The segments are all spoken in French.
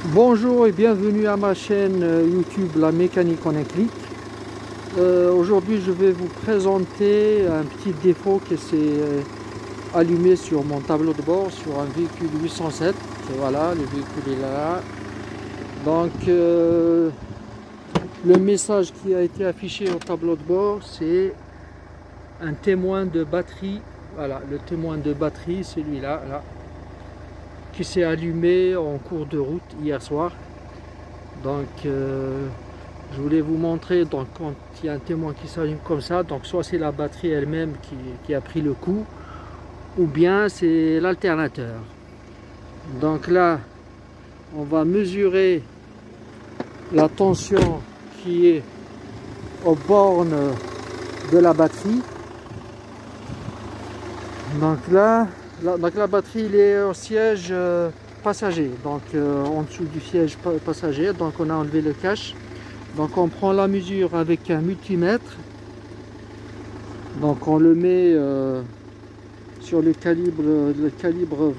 Bonjour et bienvenue à ma chaîne YouTube La Mécanique en un clic. Aujourd'hui je vais vous présenter un petit défaut qui s'est allumé sur mon tableau de bord sur un véhicule 807. Voilà, le véhicule est là. Donc le message qui a été affiché au tableau de bord, c'est un témoin de batterie. Voilà, le témoin de batterie, celui-là, là, qui s'est allumé en cours de route hier soir. Donc je voulais vous montrer, donc quand il y a un témoin qui s'allume comme ça, donc soit c'est la batterie elle-même qui a pris le coup, ou bien c'est l'alternateur. Donc là on va mesurer la tension qui est aux bornes de la batterie. Donc là la batterie il est au siège passager, donc en dessous du siège passager. Donc on a enlevé le cache. Donc on prend la mesure avec un multimètre. Donc on le met sur le calibre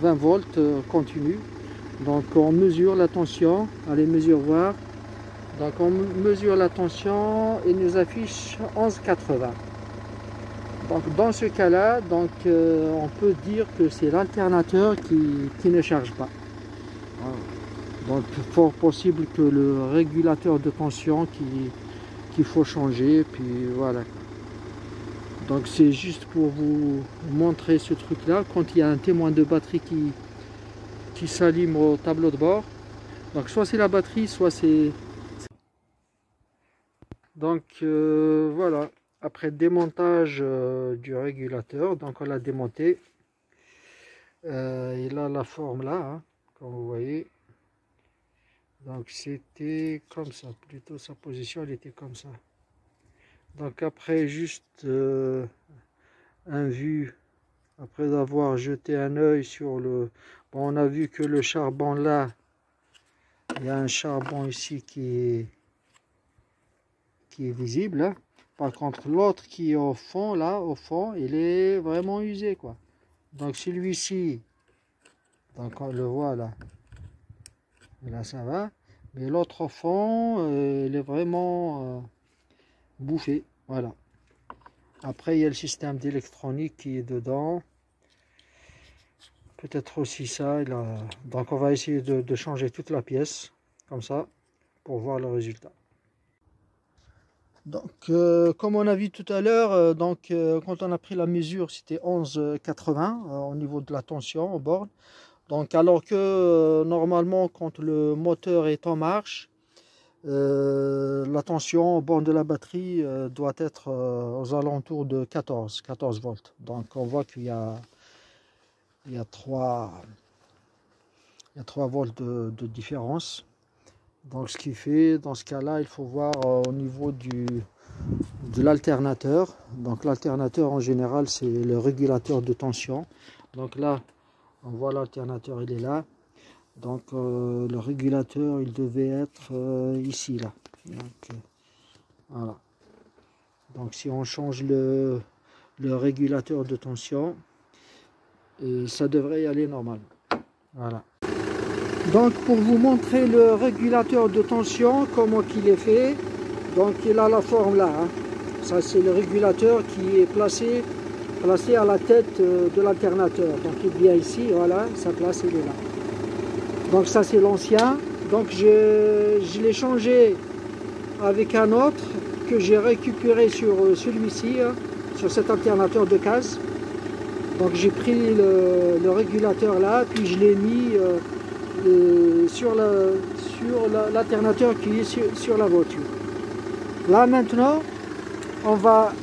20 volts continu. Donc on mesure la tension. Allez, mesure voir. Donc on mesure la tension et nous affiche 11,80. Donc dans ce cas-là, donc on peut dire que c'est l'alternateur qui ne charge pas. Voilà. Donc fort possible que le régulateur de tension qu'il faut changer, puis voilà. Donc c'est juste pour vous montrer ce truc là, quand il y a un témoin de batterie qui s'allume au tableau de bord. Donc soit c'est la batterie, soit c'est... Donc voilà, après démontage du régulateur, donc on l'a démonté. Il a la forme là, hein, comme vous voyez. Donc c'était comme ça, plutôt sa position elle était comme ça. Donc après juste un vu, après avoir jeté un œil sur le... Bon, on a vu que le charbon là, il y a un charbon ici qui est visible, hein. Par contre l'autre qui est au fond là, au fond, il est vraiment usé quoi. Donc celui-ci, donc on le voit là, là ça va. Mais l'autre au fond, il est vraiment bouffé. Voilà. Après, il y a le système d'électronique qui est dedans. Peut-être aussi ça. Donc, on va essayer de changer toute la pièce, comme ça, pour voir le résultat. Donc, comme on a vu tout à l'heure, quand on a pris la mesure, c'était 11,80 au niveau de la tension au bord. Donc, alors que normalement, quand le moteur est en marche, la tension au bord de la batterie doit être aux alentours de 14 volts. Donc on voit qu'il y a 3 volts de différence. Donc ce qui fait, dans ce cas-là, il faut voir au niveau de l'alternateur. Donc l'alternateur en général c'est le régulateur de tension. Donc là on voit l'alternateur, il est là. Donc le régulateur il devait être ici là. Donc, voilà. Donc si on change le régulateur de tension, ça devrait y aller normalement. Voilà. Donc pour vous montrer le régulateur de tension, comment il est fait, donc il a la forme là, hein. Ça c'est le régulateur qui est placé à la tête de l'alternateur. Donc il est bien ici, voilà, sa place il est là. Donc ça c'est l'ancien. Donc je l'ai changé avec un autre que j'ai récupéré sur celui-ci, hein, sur cet alternateur de case. Donc j'ai pris le régulateur là, puis je l'ai mis sur l'alternateur qui est sur la voiture. Là maintenant, on va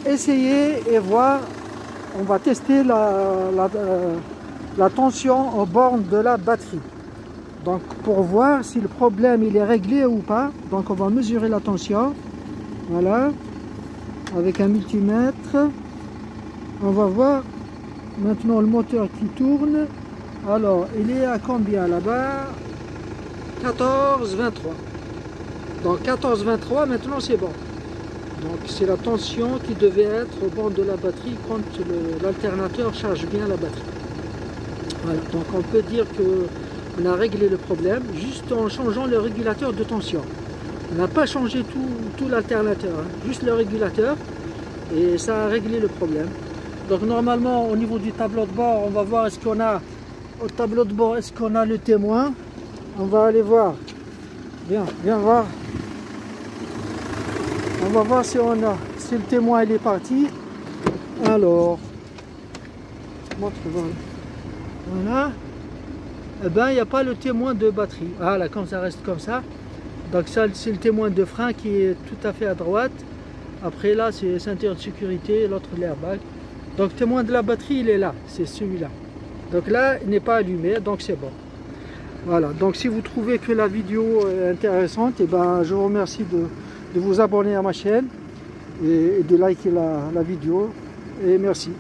essayer et voir, on va tester la tension aux bornes de la batterie. Donc pour voir si le problème il est réglé ou pas, donc on va mesurer la tension. Voilà, avec un multimètre. On va voir maintenant le moteur qui tourne. Alors il est à combien là-bas? 14,23. Donc 14,23 maintenant c'est bon. Donc c'est la tension qui devait être au bord de la batterie quand l'alternateur charge bien la batterie. Voilà, donc on peut dire que On a réglé le problème juste en changeant le régulateur de tension. On n'a pas changé tout l'alternateur, hein, juste le régulateur, et ça a réglé le problème. Donc normalement au niveau du tableau de bord, on va voir est-ce qu'on a au tableau de bord, est-ce qu'on a le témoin. On va aller voir. Viens voir. On va voir si le témoin il est parti. Alors, voilà. Eh ben, il n'y a pas le témoin de batterie. Voilà, quand ça reste comme ça. Donc ça, c'est le témoin de frein qui est tout à fait à droite. Après là, c'est ceinture de sécurité, l'autre l'airbag. Donc témoin de la batterie, il est là, c'est celui-là. Donc là, il n'est pas allumé, donc c'est bon. Voilà, donc si vous trouvez que la vidéo est intéressante, et ben, je vous remercie de vous abonner à ma chaîne et de liker la vidéo. Et merci.